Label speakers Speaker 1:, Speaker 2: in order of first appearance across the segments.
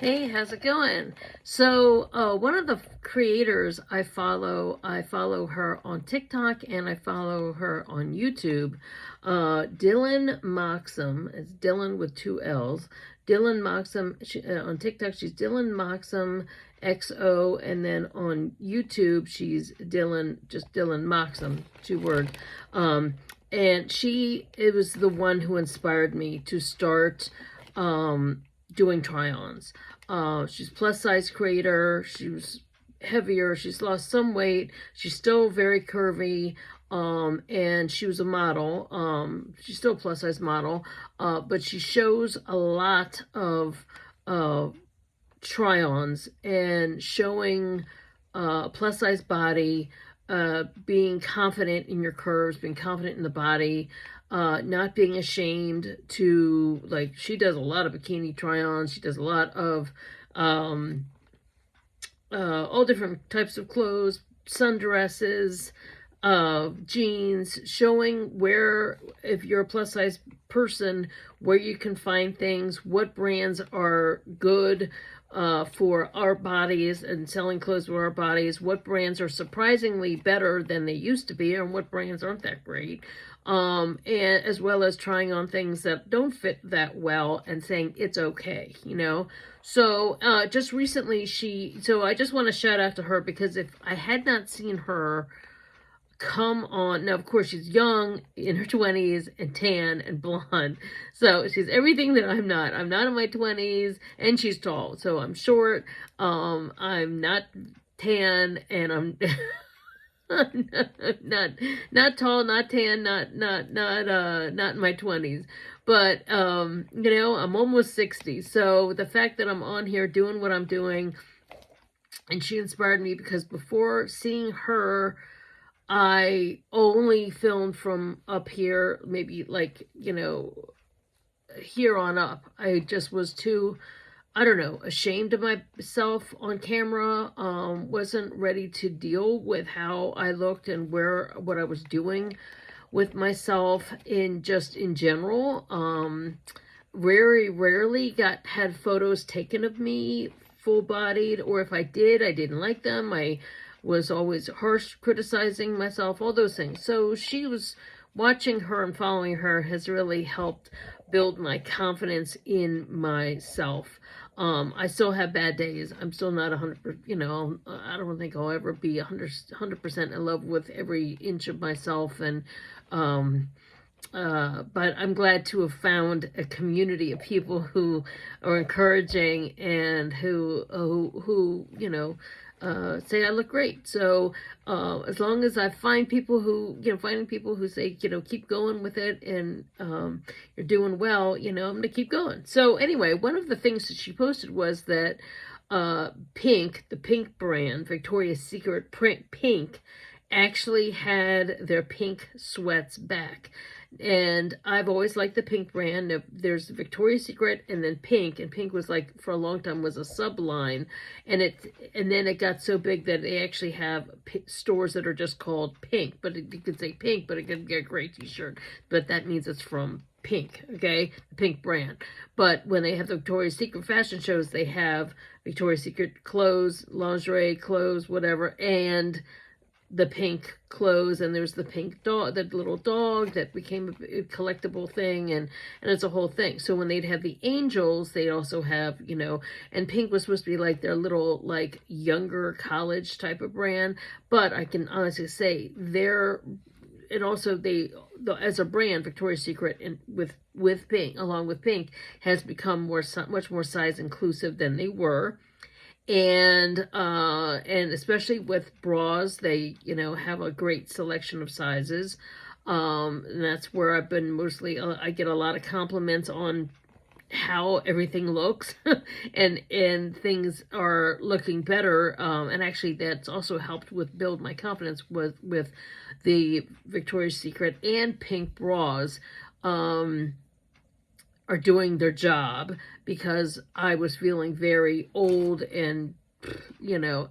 Speaker 1: Hey, how's it going? So, one of the creators I follow her on TikTok and I follow her on YouTube. Dylan Moxham, it's Dylan with two L's. Dylan Moxham, on TikTok, she's Dylan Moxham XO, and then on YouTube, she's just Dylan Moxham, two words. And it was the one who inspired me to start, doing try-ons. She's plus size creator. She was heavier. She's lost some weight. She's still very curvy. And she was a model. She's still a plus size model. But she shows a lot of try-ons and showing plus size body, being confident in your curves, being confident in the body, not being ashamed to, like, she does a lot of bikini try-ons. She does a lot of all different types of clothes, sundresses, jeans, showing where, if you're a plus size person, where you can find things, what brands are good for our bodies and selling clothes for our bodies, what brands are surprisingly better than they used to be, and what brands aren't that great. And as well as trying on things that don't fit that well and saying it's okay, you know. So just recently so I just want to shout out to her, because if I had not seen her come on, now of course she's young, in her 20s, and tan and blonde, so she's everything that I'm not. I'm not in my 20s, and she's tall, so I'm short. I'm not tan, and I'm not tall, not tan, not in my 20s. But you know, I'm almost 60. So the fact that I'm on here doing what I'm doing, and she inspired me, because before seeing her, I only filmed from up here, maybe, like, you know, here on up. I just was too, I don't know, ashamed of myself on camera. Wasn't ready to deal with how I looked and what I was doing with myself in general. Very rarely had photos taken of me full bodied, or if I did, I didn't like them. I was always harsh, criticizing myself, all those things. So watching her and following her has really helped build my confidence in myself. I still have bad days. I'm still not 100%, you know, I don't think I'll ever be 100% in love with every inch of myself. And, but I'm glad to have found a community of people who are encouraging and who you know, say I look great. So as long as I find people who, you know, finding people who say, you know, keep going with it, and you're doing well, you know, I'm going to keep going. So anyway, one of the things that she posted was that Pink, the Pink brand, Victoria's Secret Pink, actually had their pink sweats back. And I've always liked the Pink brand. There's Victoria's Secret and then Pink, and Pink was, like, for a long time was a subline, and then it got so big that they actually have stores that are just called Pink. But you could say Pink, but it could get a great t-shirt, but that means it's from Pink, okay, the Pink brand. But when they have the Victoria's Secret fashion shows, they have Victoria's Secret clothes, lingerie, clothes, whatever, and the pink clothes, and there's the pink dog, that little dog that became a collectible thing, and it's a whole thing. So when they'd have the angels, they'd also have, you know, and Pink was supposed to be like their little, like, younger college type of brand. But I can honestly say as a brand, Victoria's Secret, and with Pink, along with Pink, has become much more size inclusive than they were. And especially with bras, they, you know, have a great selection of sizes. And that's where I've been mostly, I get a lot of compliments on how everything looks, and things are looking better. And actually that's also helped build my confidence with the Victoria's Secret and Pink bras. Are doing their job, because I was feeling very old and, you know,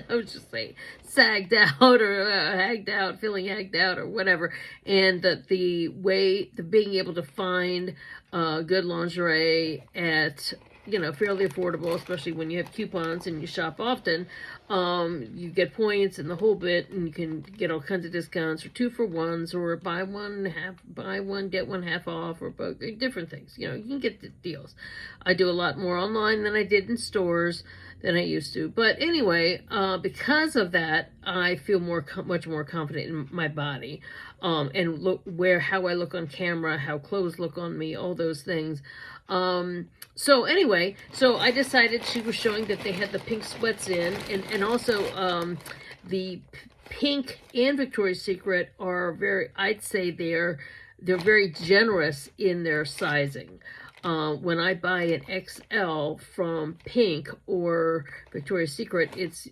Speaker 1: I would just say sagged out, or hagged out, feeling hagged out, or whatever. And that the being able to find good lingerie at you know, fairly affordable, especially when you have coupons and you shop often. You get points and the whole bit, and you can get all kinds of discounts, or 2-for-1s, or buy one get one half off, or both, different things. You know, you can get the deals. I do a lot more online than I did in stores than I used to. But anyway, because of that, I feel much more confident in my body, and how I look on camera, how clothes look on me, all those things. So anyway, so I decided, she was showing that they had the pink sweats in, and also, the pink and Victoria's Secret are I'd say they're very generous in their sizing. When I buy an XL from Pink or Victoria's Secret, it's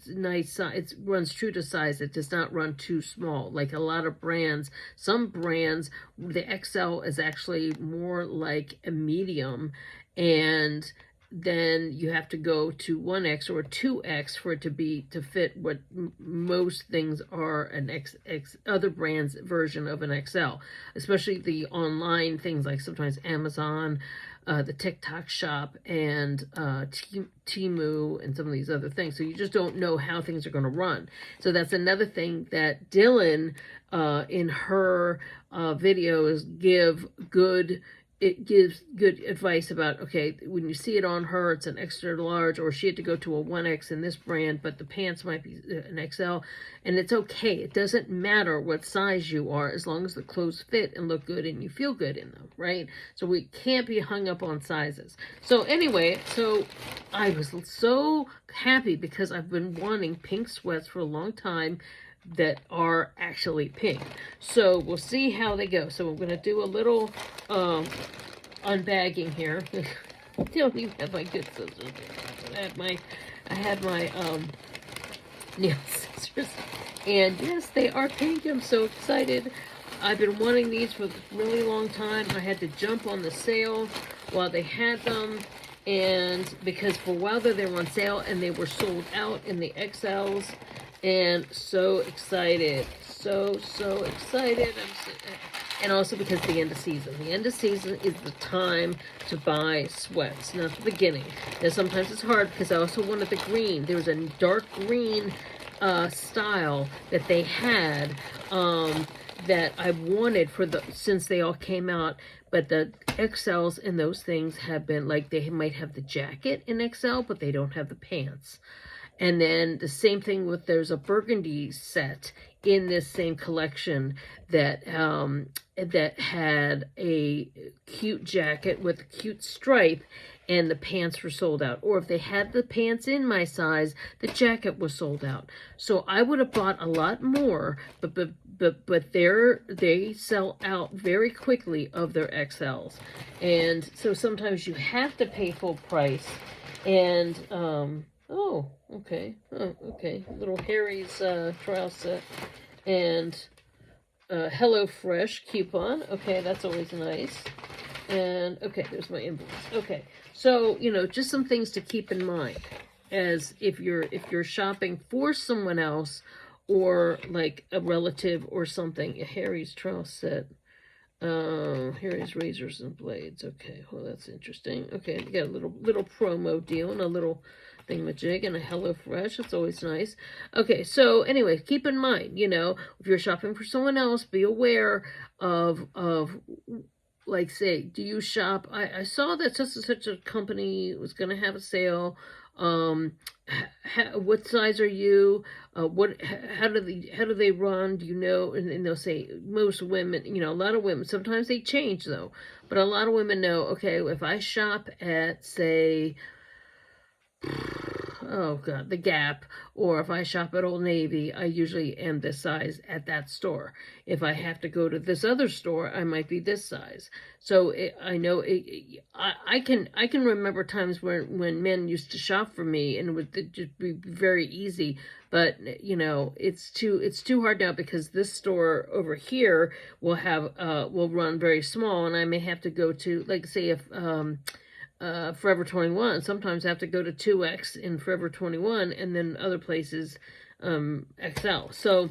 Speaker 1: nice. It runs true to size. It does not run too small. Like a lot of brands, some brands, the XL is actually more like a medium, and then you have to go to 1X or 2X for it to fit what most things are an other brands version of an XL, especially the online things like sometimes Amazon, the TikTok shop, and Temu, and some of these other things. So you just don't know how things are going to run. So that's another thing that Dylan, in her videos, it gives good advice about, okay, when you see it on her, it's an extra large, or she had to go to a 1X in this brand, but the pants might be an XL, and it's okay. It doesn't matter what size you are, as long as the clothes fit and look good and you feel good in them, right? So we can't be hung up on sizes. So anyway, so I was so happy because I've been wanting pink sweats for a long time that are actually pink. So we'll see how they go. So I'm going to do a little unbagging here. I don't even have my good scissors. I had my nail scissors. And yes, they are pink. I'm so excited. I've been wanting these for a really long time. I had to jump on the sale while they had them. And because for a while there, they were on sale and they were sold out in the XLs. And so excited, so excited. And also because the end of season. The end of season is the time to buy sweats, not the beginning. Now sometimes it's hard because I also wanted the green. There was a dark green style that they had that I wanted since they all came out. But the XLs and those things have been, like, they might have the jacket in XL, but they don't have the pants. And then the same thing with, there's a burgundy set in this same collection that that had a cute jacket with a cute stripe, and the pants were sold out. Or if they had the pants in my size, the jacket was sold out. So I would have bought a lot more, but they sell out very quickly of their XLs. And so sometimes you have to pay full price. And oh, okay. Oh, okay. Little Harry's trial set. And Hello Fresh coupon. Okay, that's always nice. And okay, there's my invoice. Okay. So, you know, just some things to keep in mind as if you're shopping for someone else, or like a relative or something. A Harry's trial set. Harry's razors and blades. Okay, well, that's interesting. Okay, we got a little promo deal and a little thingamajig and a HelloFresh. It's always nice. Okay, so anyway, keep in mind, you know, if you're shopping for someone else, be aware of like, say, do you shop? I saw that such a company was going to have a sale. What size are you? How do they run? Do you know? And they'll say most women, you know, a lot of women, sometimes they change though, but a lot of women know, okay, if I shop at, say, oh God, the Gap, or if I shop at Old Navy, I usually am this size at that store. If I have to go to this other store, I might be this size. So I know I can remember times when men used to shop for me, and it would just be very easy. But you know, it's too hard now, because this store over here will run very small, and I may have to go to, like, say, if Forever 21. Sometimes I have to go to 2X in Forever 21, and then other places XL. So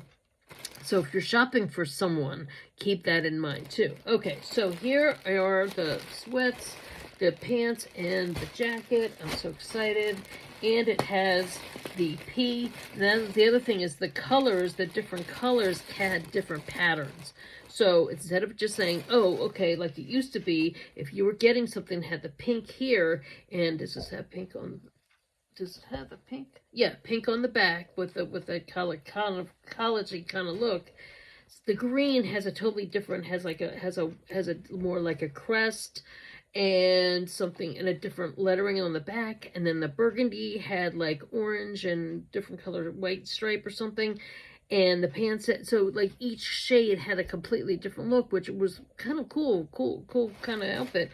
Speaker 1: if you're shopping for someone, keep that in mind too. Okay, so here are the sweats. the pants and the jacket. I'm so excited. And it has the P. Then the other thing is the colors, the different colors had different patterns. So instead of just saying, oh, okay, like it used to be, if you were getting something that had the pink here, and does this have pink on, does it have the pink? Yeah, pink on the back with a color, kind of collegey kind of look. The green has a totally different, has a more like a crest and something and a different lettering on the back. And then the burgundy had like orange and different colored white stripe or something. And the pants, so like each shade had a completely different look, which was kind of cool kind of outfit.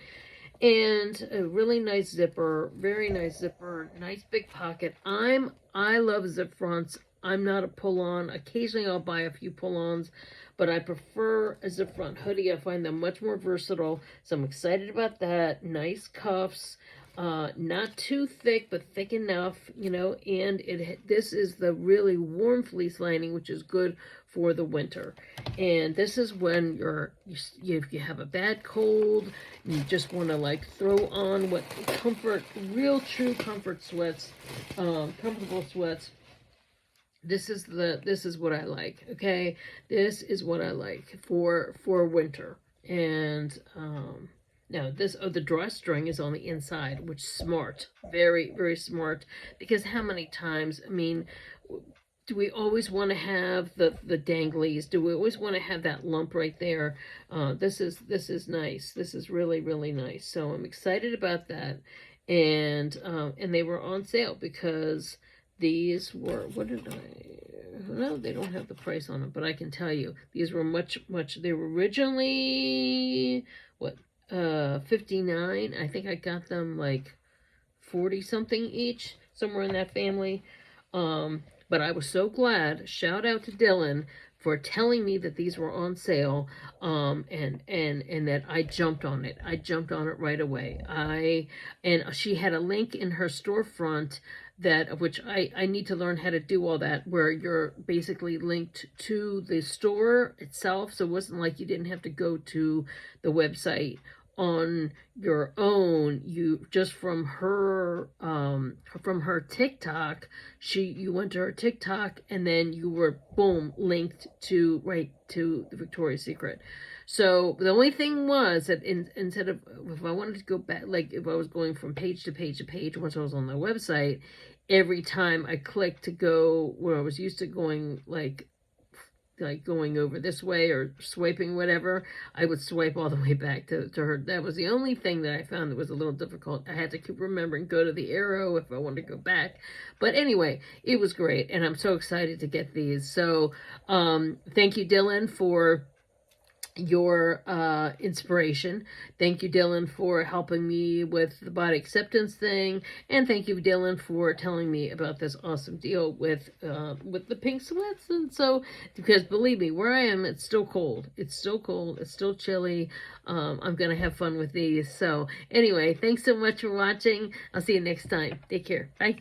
Speaker 1: And a really nice zipper, very nice zipper, nice big pocket. I love zip fronts. I'm not a pull-on. Occasionally I'll buy a few pull-ons, but I prefer a zip front hoodie. I find them much more versatile, so I'm excited about that. Nice cuffs, not too thick, but thick enough, you know, and this is the really warm fleece lining, which is good for the winter. And this is when if you have a bad cold, you just want to like throw on what real true comfort sweats, comfortable sweats. This is what I like, okay? This is what I like for winter. And now the drawstring is on the inside, which is smart. Very, very smart. Because how many times, I mean, do we always want to have the danglies? Do we always want to have that lump right there? This is nice. This is really, really nice. So I'm excited about that. And they were on sale because these were, no, they don't have the price on them, but I can tell you, these were much, they were originally, what, 59. I think I got them like 40 something each, somewhere in that family. But I was so glad, shout out to Dylan for telling me that these were on sale, and that I jumped on it. I jumped on it right away. And she had a link in her storefront which I need to learn how to do all that, where you're basically linked to the store itself. So it wasn't like you didn't have to go to the website on your own. You just from her TikTok, you went to her TikTok, and then you were boom linked right to the Victoria's Secret. So the only thing was that instead of, if I wanted to go back, like if I was going from page to page to page once I was on the website, every time I clicked to go where I was used to going, like going over this way or swiping whatever, I would swipe all the way back to her. That was the only thing that I found that was a little difficult. I had to keep remembering, go to the arrow if I wanted to go back. But anyway, it was great, and I'm so excited to get these. So thank you, Dylan, for your inspiration. Thank you, Dylan, for helping me with the body acceptance thing, and thank you, Dylan, for telling me about this awesome deal with the pink sweats. And so, because believe me, where I am, it's still cold. It's still cold. It's still chilly. I'm gonna have fun with these. So anyway, thanks so much for watching. I'll see you next time. Take care. Bye.